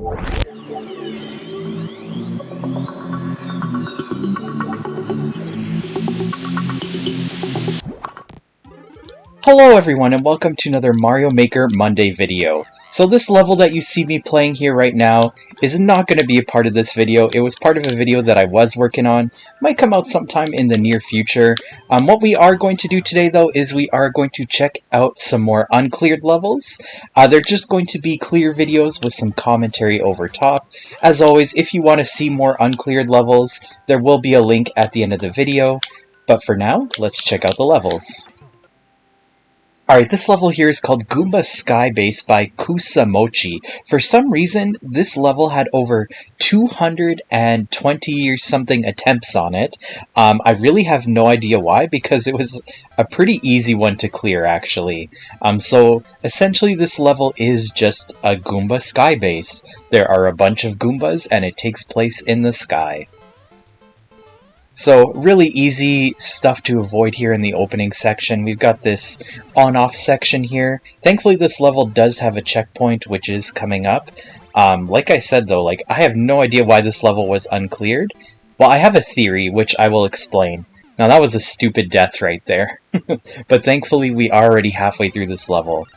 Hello everyone and welcome to another Mario Maker Monday video. So this level that you see me playing here right now is not going to be a part of this video. It was part of a video that I was working on. Might come out sometime in the near future. What we are going to do today though is we are going to check out some more uncleared levels. They're just going to be clear videos with some commentary over top. As always, if you want to see more uncleared levels, there will be a link at the end of the video. But for now, let's check out the levels. Alright, this level here is called Goomba Sky Base by Kusamochii. For some reason, this level had over 220 or something attempts on it. I really have no idea why, because it was a pretty easy one to clear, actually. So, essentially this level is just a Goomba Sky Base. There are a bunch of Goombas, and it takes place in the sky. So, really easy stuff to avoid here in the opening section. We've got this on-off section here. Thankfully, this level does have a checkpoint, which is coming up. Like I said, though, I have no idea why this level was uncleared. Well, I have a theory, which I will explain. Now, that was a stupid death right there. But thankfully, we are already halfway through this level.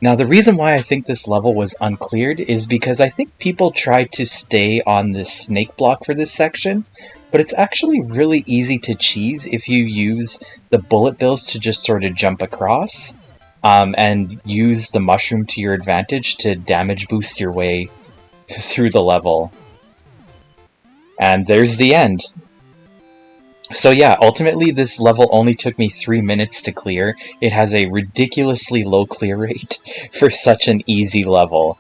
Now, the reason why I think this level was uncleared is because I think people tried to stay on this snake block for this section. But it's actually really easy to cheese if you use the bullet bills to just sort of jump across, and use the mushroom to your advantage to damage boost your way through the level. And there's the end. So yeah, ultimately this level only took me 3 minutes to clear. It has a ridiculously low clear rate for such an easy level.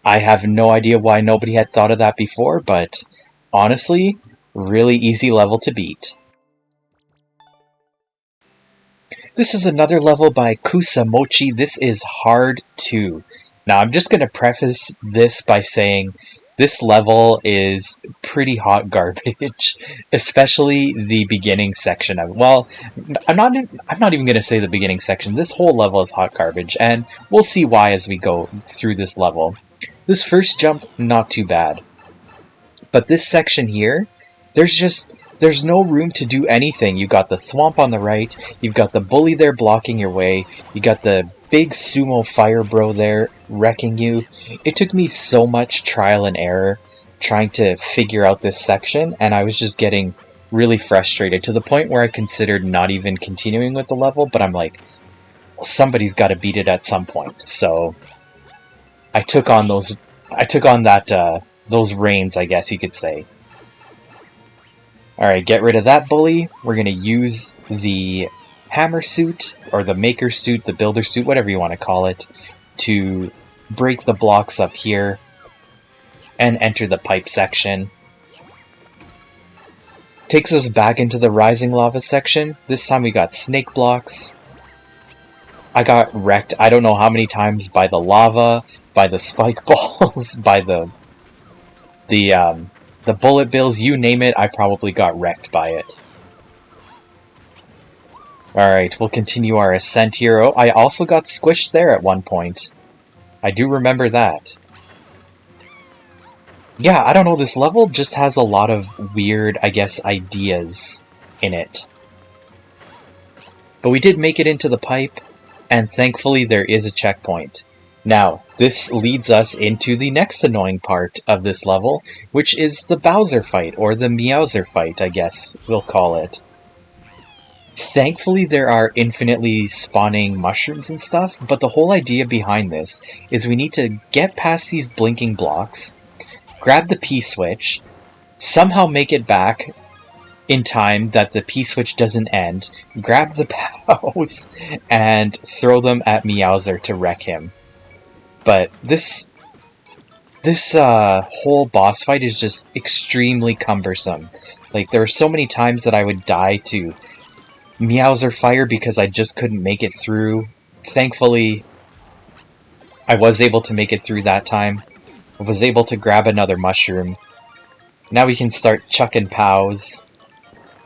I have no idea why nobody had thought of that before, but honestly, really easy level to beat. This is another level by Kusamochii. This is hard 2. Now I'm just going to preface this by saying this level is pretty hot garbage, especially the beginning section of it. Well, I'm not even going to say the beginning section. This whole level is hot garbage, and we'll see why as we go through this level. This first jump, not too bad. But this section here, there's no room to do anything. You've got the Thwomp on the right, you've got the bully there blocking your way, you got the big sumo fire bro there wrecking you. It took me so much trial and error trying to figure out this section, and I was just getting really frustrated to the point where I considered not even continuing with the level, but I'm like, well, somebody's got to beat it at some point. So I took on those reins, I guess you could say. Alright, get rid of that bully. We're going to use the hammer suit, or the maker suit, the builder suit, whatever you want to call it, to break the blocks up here and enter the pipe section. Takes us back into the rising lava section. This time we got snake blocks. I got wrecked I don't know how many times by the lava, by the spike balls, by the bullet bills, you name it, I probably got wrecked by it. Alright, we'll continue our ascent here. Oh, I also got squished there at one point. I do remember that. Yeah, I don't know, this level just has a lot of weird, I guess, ideas in it. But we did make it into the pipe, and thankfully there is a checkpoint. Now, this leads us into the next annoying part of this level, which is the Bowser fight, or the Meowser fight, I guess we'll call it. Thankfully, there are infinitely spawning mushrooms and stuff, but the whole idea behind this is we need to get past these blinking blocks, grab the P-switch, somehow make it back in time that the P-switch doesn't end, grab the POWs, and throw them at Meowser to wreck him. But this whole boss fight is just extremely cumbersome. Like, there were so many times that I would die to Meowser fire because I just couldn't make it through. Thankfully, I was able to make it through that time. I was able to grab another mushroom. Now we can start chucking POWs.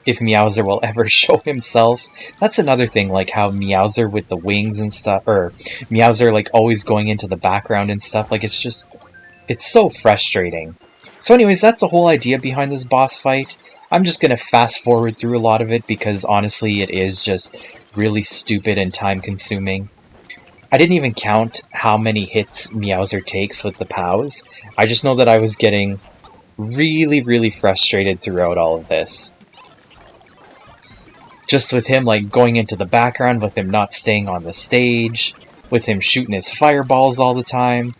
If Meowser will ever show himself. That's another thing, like how Meowser with the wings and stuff, or Meowser like always going into the background and stuff, like it's just It's so frustrating. So anyways, that's the whole idea behind this boss fight. I'm just gonna fast forward through a lot of it because honestly it is just really stupid and time consuming. I didn't even count how many hits Meowser takes with the POWs. I just know that I was getting really frustrated throughout all of this. Just with him like going into the background, with him not staying on the stage, with him shooting his fireballs all the time.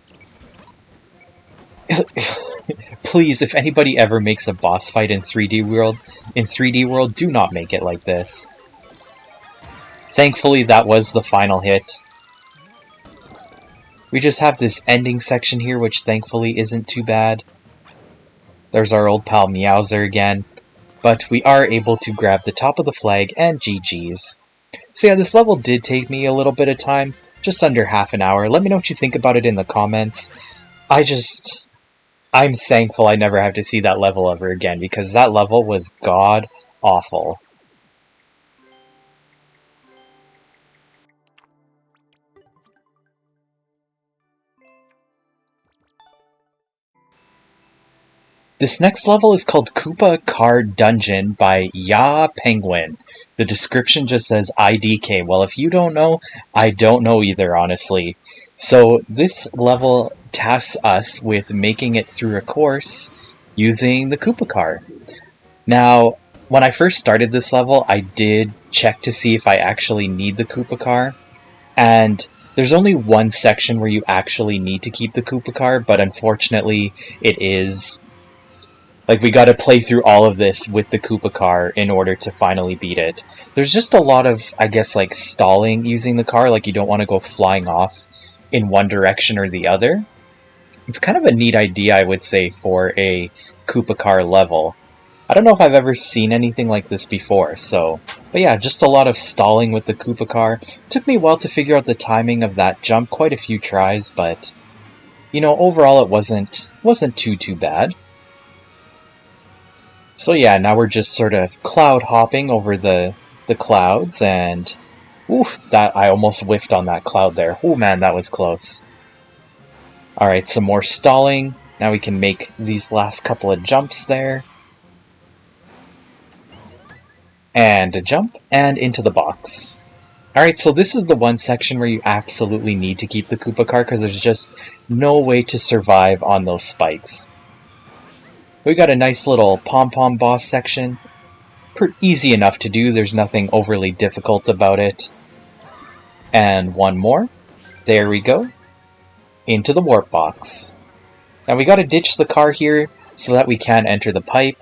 Please, if anybody ever makes a boss fight in 3D World, do not make it like this. Thankfully, that was the final hit. We just have this ending section here, which thankfully isn't too bad. There's our old pal Meowser again. But we are able to grab the top of the flag and GG's. So yeah, this level did take me a little bit of time, just under half an hour. Let me know what you think about it in the comments. I'm thankful I never have to see that level ever again, because that level was god-awful. This next level is called Koopa Car Dungeon by yaapenguin. The description just says IDK. Well, if you don't know, I don't know either, honestly. So this level tasks us with making it through a course using the Koopa car. Now, when I first started this level, I did check to see if I actually need the Koopa car, and there's only one section where you actually need to keep the Koopa car, but unfortunately it is... like, we gotta play through all of this with the Koopa car in order to finally beat it. There's just a lot of, I guess, like, stalling using the car, like you don't want to go flying off in one direction or the other. It's kind of a neat idea, I would say, for a Koopa car level. I don't know if I've ever seen anything like this before, so... but yeah, just a lot of stalling with the Koopa car. Took me a while to figure out the timing of that jump, quite a few tries, but... you know, overall it wasn't too bad. So yeah, now we're just sort of cloud hopping over the clouds, and... oof, that I almost whiffed on that cloud there. Oh man, that was close. Alright, some more stalling. Now we can make these last couple of jumps there. And a jump, and into the box. Alright, so this is the one section where you absolutely need to keep the Koopa car, because there's just no way to survive on those spikes. We got a nice little pom-pom boss section. Easy enough to do, there's nothing overly difficult about it. And one more. There we go. Into the warp box. Now we gotta ditch the car here so that we can enter the pipe.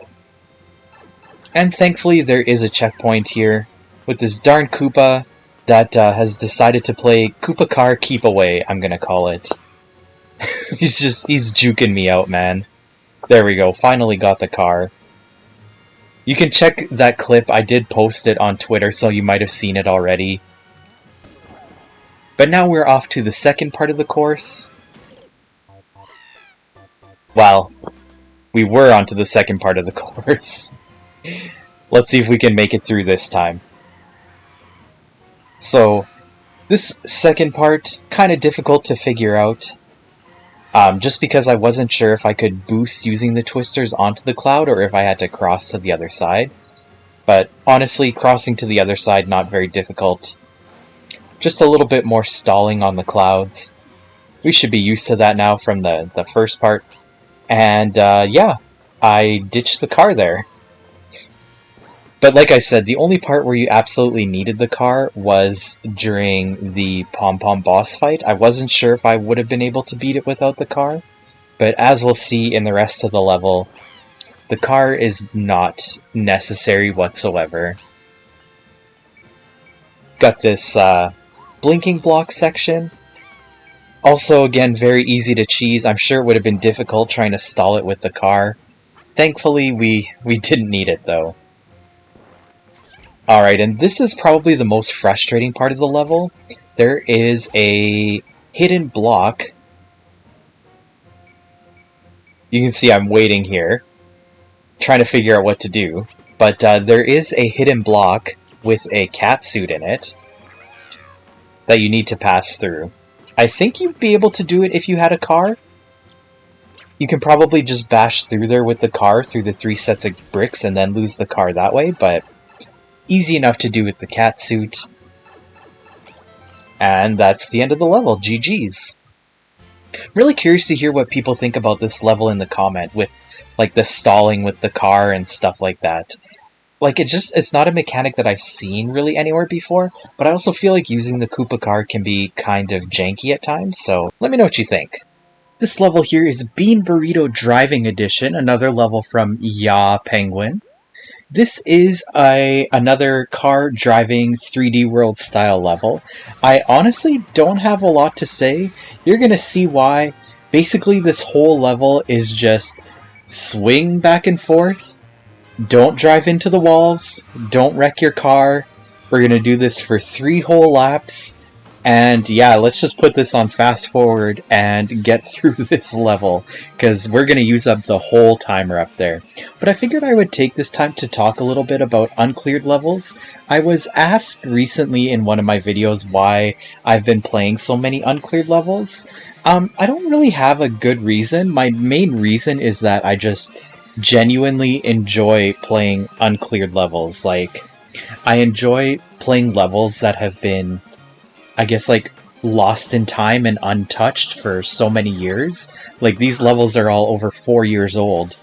And thankfully there is a checkpoint here with this darn Koopa that has decided to play Koopa Car Keep Away, I'm gonna call it. he's juking me out, man. There we go, finally got the car. You can check that clip, I did post it on Twitter, so you might have seen it already. But now we're off to the second part of the course. Well, we were onto the second part of the course. Let's see if we can make it through this time. So, this second part, kind of difficult to figure out. Just because I wasn't sure if I could boost using the twisters onto the cloud or if I had to cross to the other side. But honestly, crossing to the other side, not very difficult. Just a little bit more stalling on the clouds. We should be used to that now from the first part. And yeah, I ditched the car there. But like I said, the only part where you absolutely needed the car was during the pom-pom boss fight. I wasn't sure if I would have been able to beat it without the car, but as we'll see in the rest of the level, the car is not necessary whatsoever. Got this blinking block section. Also, again, very easy to cheese. I'm sure it would have been difficult trying to stall it with the car. Thankfully, we didn't need it, though. Alright, and this is probably the most frustrating part of the level. There is a hidden block. You can see I'm waiting here, trying to figure out what to do. But there is a hidden block with a catsuit in it that you need to pass through. I think you'd be able to do it if you had a car. You can probably just bash through there with the car through the 3 sets of bricks and then lose the car that way, but easy enough to do with the cat suit. And that's the end of the level. GG's. Really curious to hear what people think about this level in the comment with like the stalling with the car and stuff like that. Like, it's not a mechanic that I've seen really anywhere before, but I also feel like using the Koopa car can be kind of janky at times, so let me know what you think. This level here is Bean Burrito Driving Edition, another level from Yaapenguin. This is another car driving 3D World style level. I honestly don't have a lot to say. You're gonna see why. Basically, this whole level is just swing back and forth. Don't drive into the walls. Don't wreck your car. We're gonna do this for 3 whole laps. And yeah, let's just put this on fast forward and get through this level, because we're going to use up the whole timer up there. But I figured I would take this time to talk a little bit about uncleared levels. I was asked recently in one of my videos why I've been playing so many uncleared levels. I don't really have a good reason. My main reason is that I just genuinely enjoy playing uncleared levels. Like, I enjoy playing levels that have been, I guess, like, lost in time and untouched for so many years. Like, these levels are all over 4 years old,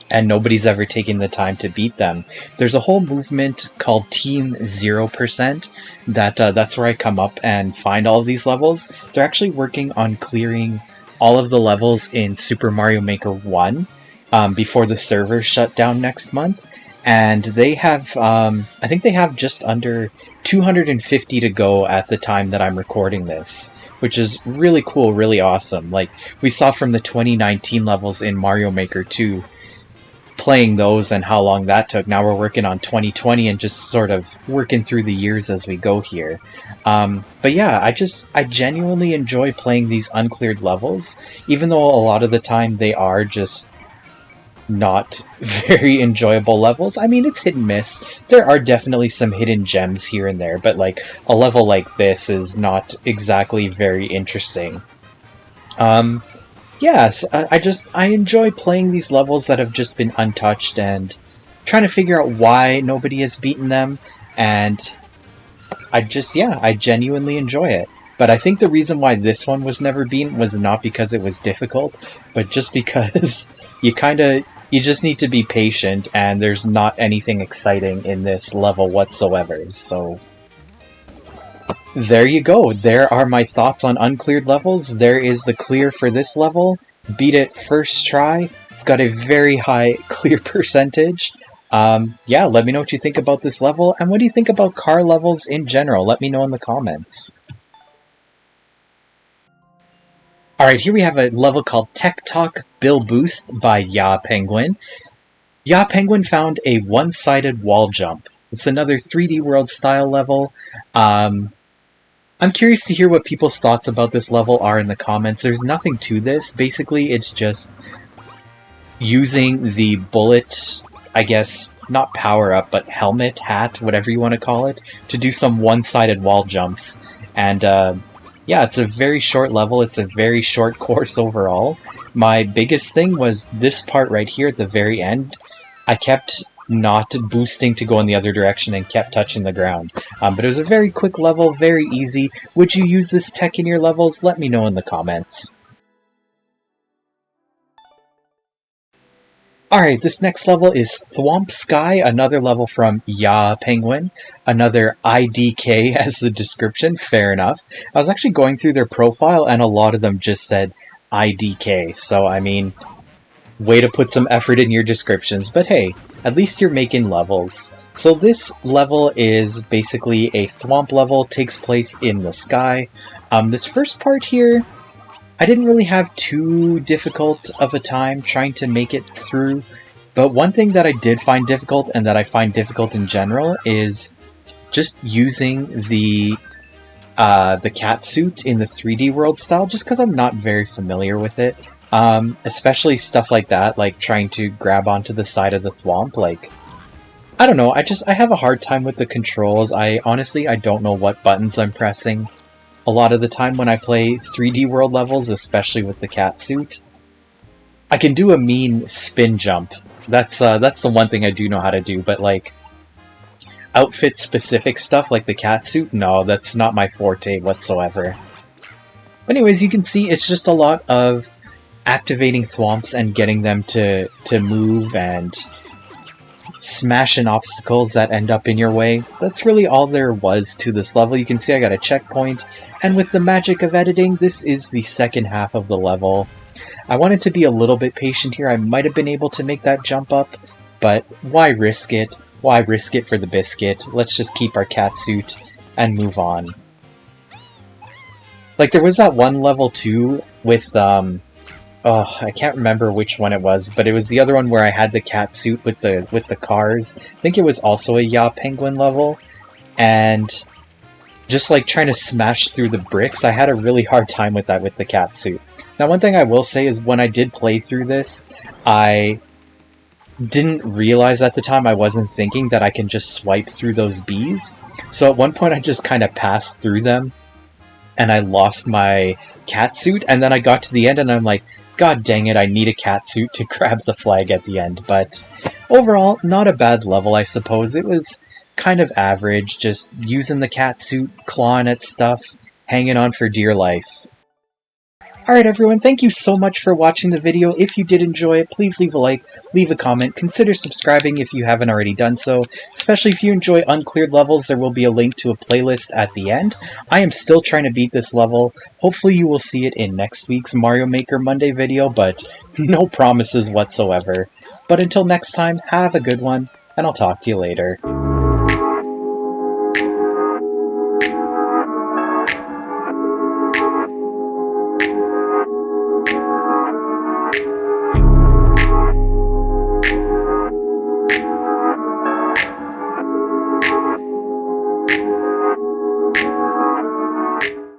and nobody's ever taken the time to beat them. There's a whole movement called Team 0% that's where I come up and find all of these levels. They're actually working on clearing all of the levels in Super Mario Maker 1 before the servers shut down next month. And they have, I think they have just under 250 to go at the time that I'm recording this, which is really cool, really awesome. Like, we saw from the 2019 levels in Mario Maker 2, playing those and how long that took. Now we're working on 2020 and just sort of working through the years as we go here. But yeah, I genuinely enjoy playing these uncleared levels, even though a lot of the time they are just not very enjoyable levels. I mean, it's hit and miss. There are definitely some hidden gems here and there, but like a level like this is not exactly very interesting. Yes, I enjoy playing these levels that have just been untouched and trying to figure out why nobody has beaten them, and I genuinely enjoy it. But I think the reason why this one was never beaten was not because it was difficult, but just because you just need to be patient, and there's not anything exciting in this level whatsoever. So there you go. There are my thoughts on uncleared levels. There is the clear for this level. Beat it first try. It's got a very high clear percentage. Yeah, let me know what you think about this level, and what do you think about car levels in general? Let me know in the comments. Alright, here we have a level called Tech Talk Bill Boost by Yaapenguin. Yaapenguin found a one-sided wall jump. It's another 3D World style level. I'm curious to hear what people's thoughts about this level are in the comments. There's nothing to this. Basically, it's just using the bullet, I guess, not power-up, but helmet, hat, whatever you want to call it, to do some one-sided wall jumps. And, yeah, it's a very short level. It's a very short course overall. My biggest thing was this part right here at the very end. I kept not boosting to go in the other direction and kept touching the ground. But it was a very quick level, very easy. Would you use this tech in your levels? Let me know in the comments. Alright, this next level is Thwomp Sky, another level from Yaapenguin. Another IDK as the description, fair enough. I was actually going through their profile and a lot of them just said IDK, so I mean, way to put some effort in your descriptions, but hey, at least you're making levels. So this level is basically a Thwomp level, takes place in the sky. This first part here, I didn't really have too difficult of a time trying to make it through, but one thing that I did find difficult, and that I find difficult in general, is just using the cat suit in the 3D World style, just because I'm not very familiar with it. Especially stuff like that, like trying to grab onto the side of the Thwomp, like, I don't know, I have a hard time with the controls. Honestly, I don't know what buttons I'm pressing a lot of the time when I play 3D World levels, especially with the cat suit. I can do a mean spin jump. That's the one thing I do know how to do, but like outfit-specific stuff like the catsuit, no, that's not my forte whatsoever. But anyways, you can see it's just a lot of activating thwomps and getting them to move and smashing obstacles that end up in your way. That's really all there was to this level. You can see I got a checkpoint, and with the magic of editing, this is the second half of the level. I wanted to be a little bit patient here. I might have been able to make that jump up, but why risk it? Why risk it for the biscuit? Let's just keep our catsuit and move on. Like, there was that one level too with, oh, I can't remember which one it was, but it was the other one where I had the catsuit with the cars. I think it was also a yaapenguin level, and just like trying to smash through the bricks, I had a really hard time with that with the catsuit. Now, one thing I will say is when I did play through this, I didn't realize at the time, I wasn't thinking that I can just swipe through those bees. So at one point I just kind of passed through them, and I lost my catsuit, and then I got to the end and I'm like, god dang it, I need a catsuit to grab the flag at the end. But overall, not a bad level, I suppose. It was kind of average, just using the catsuit, clawing at stuff, hanging on for dear life. Alright everyone, thank you so much for watching the video. If you did enjoy it, please leave a like, leave a comment, consider subscribing if you haven't already done so. Especially if you enjoy uncleared levels, there will be a link to a playlist at the end. I am still trying to beat this level. Hopefully you will see it in next week's Mario Maker Monday video, but no promises whatsoever. But until next time, have a good one, and I'll talk to you later.